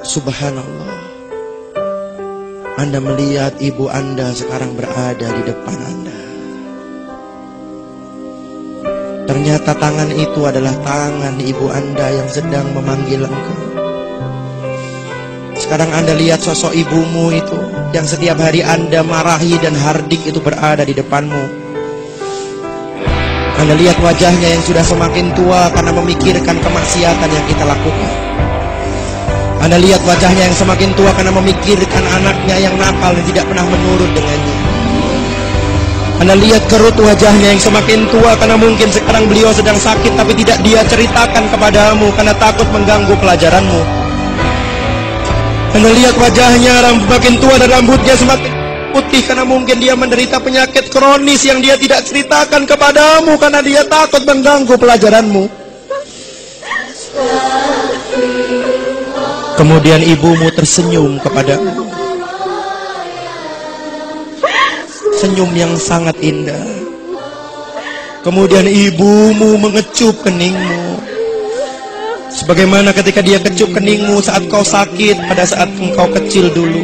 Subhanallah, Anda melihat ibu Anda sekarang berada di depan Anda. Ternyata tangan itu adalah tangan ibu Anda yang sedang memanggil engkau. Sekarang Anda lihat sosok ibumu itu yang setiap hari Anda marahi dan hardik itu berada di depanmu. Anda lihat wajahnya yang sudah semakin tua karena memikirkan kemaksiatan yang kita lakukan. Anda lihat wajahnya yang semakin tua karena memikirkan anaknya yang nakal dan tidak pernah menurut dengannya. Anda lihat kerut wajahnya yang semakin tua karena mungkin sekarang beliau sedang sakit tapi tidak dia ceritakan kepadamu karena takut mengganggu pelajaranmu. Anda lihat wajahnya semakin tua dan rambutnya semakin putih karena mungkin dia menderita penyakit kronis yang dia tidak ceritakan kepadamu karena dia takut mengganggu pelajaranmu. Kemudian ibumu tersenyum kepadamu, senyum yang sangat indah. Kemudian ibumu mengecup keningmu, sebagaimana ketika dia kecup keningmu saat kau sakit pada saat engkau kecil dulu.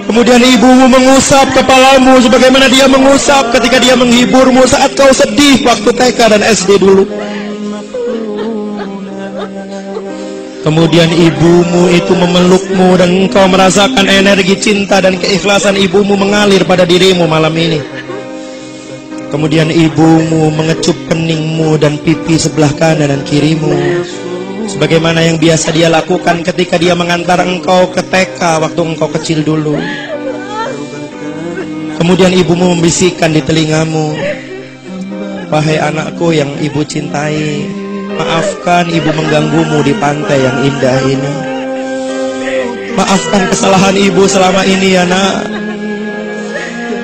Kemudian ibumu mengusap kepalamu sebagaimana dia mengusap ketika dia menghiburmu saat kau sedih waktu TK dan SD dulu. Kemudian ibumu itu memelukmu dan engkau merasakan energi cinta dan keikhlasan ibumu mengalir pada dirimu malam ini. Kemudian ibumu mengecup keningmu dan pipi sebelah kanan dan kirimu, sebagaimana yang biasa dia lakukan ketika dia mengantar engkau ke TK waktu engkau kecil dulu. Kemudian ibumu membisikkan di telingamu, "Wahai anakku yang ibu cintai, maafkan ibu mengganggumu di pantai yang indah ini. Maafkan kesalahan ibu selama ini ya nak.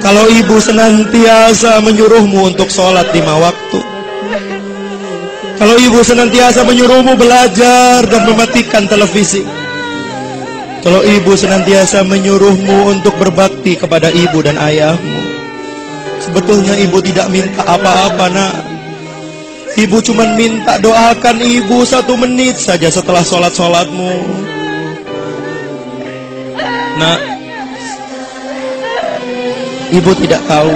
Kalau ibu senantiasa menyuruhmu untuk sholat 5 waktu. Kalau ibu senantiasa menyuruhmu belajar dan mematikan televisi. Kalau ibu senantiasa menyuruhmu untuk berbakti kepada ibu dan ayahmu. Sebetulnya ibu tidak minta apa-apa nak. Ibu cuma minta doakan ibu 1 menit saja setelah sholat-sholatmu. Nah, ibu tidak tahu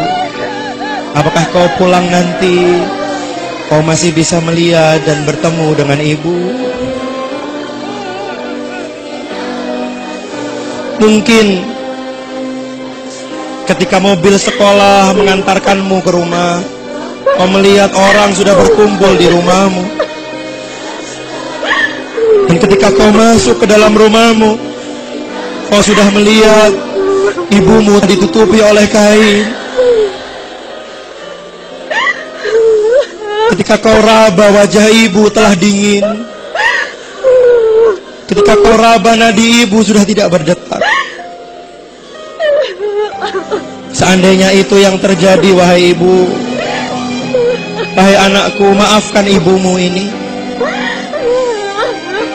apakah kau pulang nanti kau masih bisa melihat dan bertemu dengan ibu. Mungkin ketika mobil sekolah mengantarkanmu ke rumah, kau melihat orang sudah berkumpul di rumahmu. Dan ketika kau masuk ke dalam rumahmu, kau sudah melihat ibumu ditutupi oleh kain. Ketika kau raba, wajah ibu telah dingin. Ketika kau raba, nadi ibu sudah tidak berdetak. Seandainya itu yang terjadi, wahai ibu, wahai anakku, maafkan ibumu ini.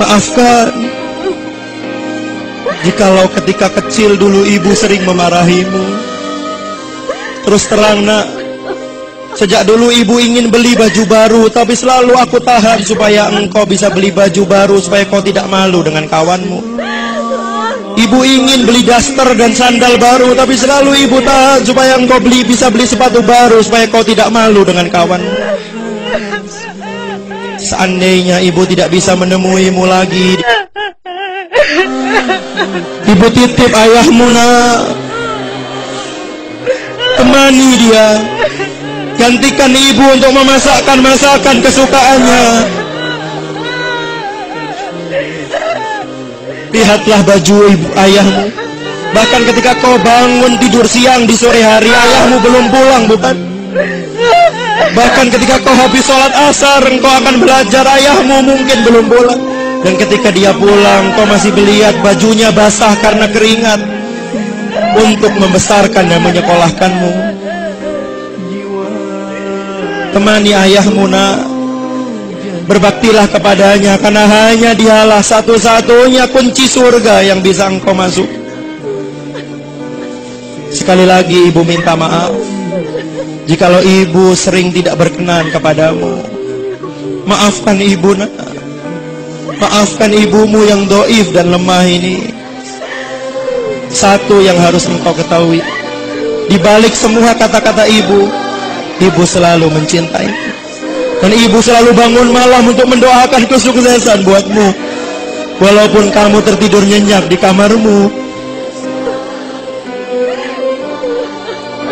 Maafkan. Jikalau ketika kecil dulu ibu sering memarahimu. Terus terang nak, sejak dulu ibu ingin beli baju baru, tapi selalu aku tahan supaya engkau bisa beli baju baru, supaya kau tidak malu dengan kawanmu. Ibu ingin beli daster dan sandal baru, tapi selalu ibu tahan supaya engkau bisa beli sepatu baru, supaya kau tidak malu dengan kawanmu. Seandainya ibu tidak bisa menemuimu lagi, ibu titip ayahmu nak. Temani dia. Gantikan ibu untuk memasakkan masakan kesukaannya. Lihatlah baju ibu ayahmu. Bahkan ketika kau bangun tidur siang di sore hari, ayahmu belum pulang, bukan? Bahkan ketika kau habis sholat asar, engkau akan belajar, ayahmu mungkin belum pulang. Dan ketika dia pulang, kau masih melihat bajunya basah karena keringat untuk membesarkan dan menyekolahkanmu. Temani ayahmu nak. Berbaktilah kepadanya, karena hanya dialah satu-satunya kunci surga yang bisa engkau masuk. Sekali lagi ibu minta maaf jikalau ibu sering tidak berkenan kepadamu. Maafkan ibu nak. Maafkan ibumu yang doif dan lemah ini. Satu yang harus engkau ketahui, di balik semua kata-kata ibu, ibu selalu mencintai. Dan ibu selalu bangun malam untuk mendoakan kesuksesan buatmu. Walaupun kamu tertidur nyenyak di kamarmu.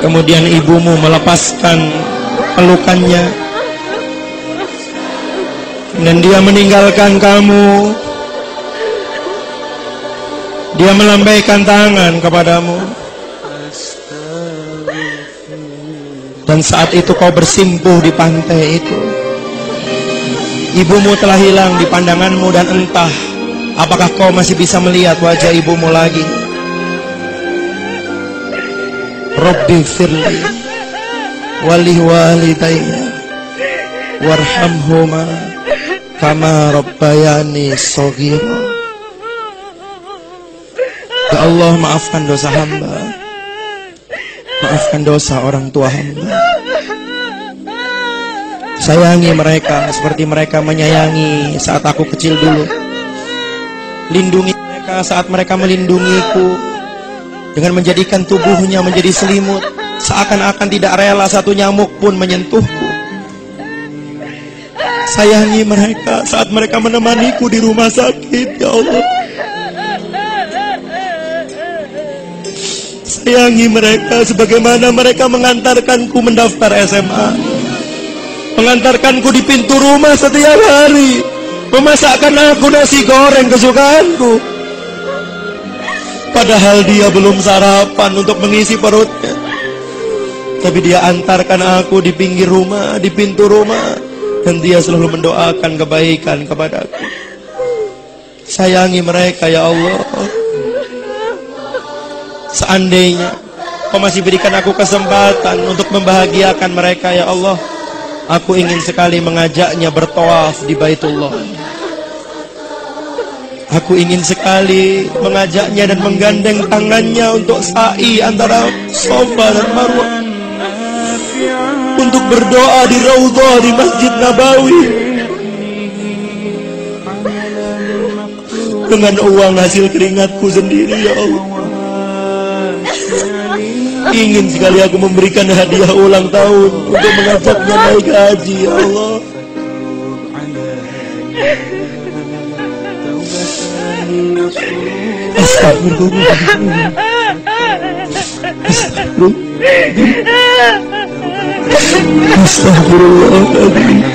Kemudian ibumu melepaskan pelukannya. Dan dia meninggalkan kamu. Dia melambaikan tangan kepadamu. Dan saat itu kau bersimpuh di pantai itu. Ibumu telah hilang di pandanganmu dan entah apakah kau masih bisa melihat wajah ibumu lagi. Rabbi firli wali walidayya warhamhuma kama rabbayani shaghira. Ya Allah, maafkan dosa hamba, maafkan dosa orang tua hamba. Sayangi mereka seperti mereka menyayangi saat aku kecil dulu. Lindungi mereka saat mereka melindungiku, dengan menjadikan tubuhnya menjadi selimut, seakan-akan tidak rela satu nyamuk pun menyentuhku. Sayangi mereka saat mereka menemaniku di rumah sakit, ya Allah. Sayangi mereka sebagaimana mereka mengantarkanku mendaftar SMA, mengantarkanku di pintu rumah setiap hari, memasakkan aku nasi goreng kesukaanku. Padahal dia belum sarapan untuk mengisi perutnya, tapi dia antarkan aku di pinggir rumah, di pintu rumah, dan dia selalu mendoakan kebaikan kepadaku. Sayangi mereka, ya Allah. Seandainya kau masih berikan aku kesempatan untuk membahagiakan mereka, ya Allah, aku ingin sekali mengajaknya bertawaf di Baitullah. Aku ingin sekali mengajaknya dan menggandeng tangannya untuk sa'i antara Safa dan Marwah, untuk berdoa di Raudhah di Masjid Nabawi dengan uang hasil keringatku sendiri, ya Allah. Ingin sekali aku memberikan hadiah ulang tahun untuk mengajaknya naik haji, ya Allah. Astagfirullah. Astagfirullah.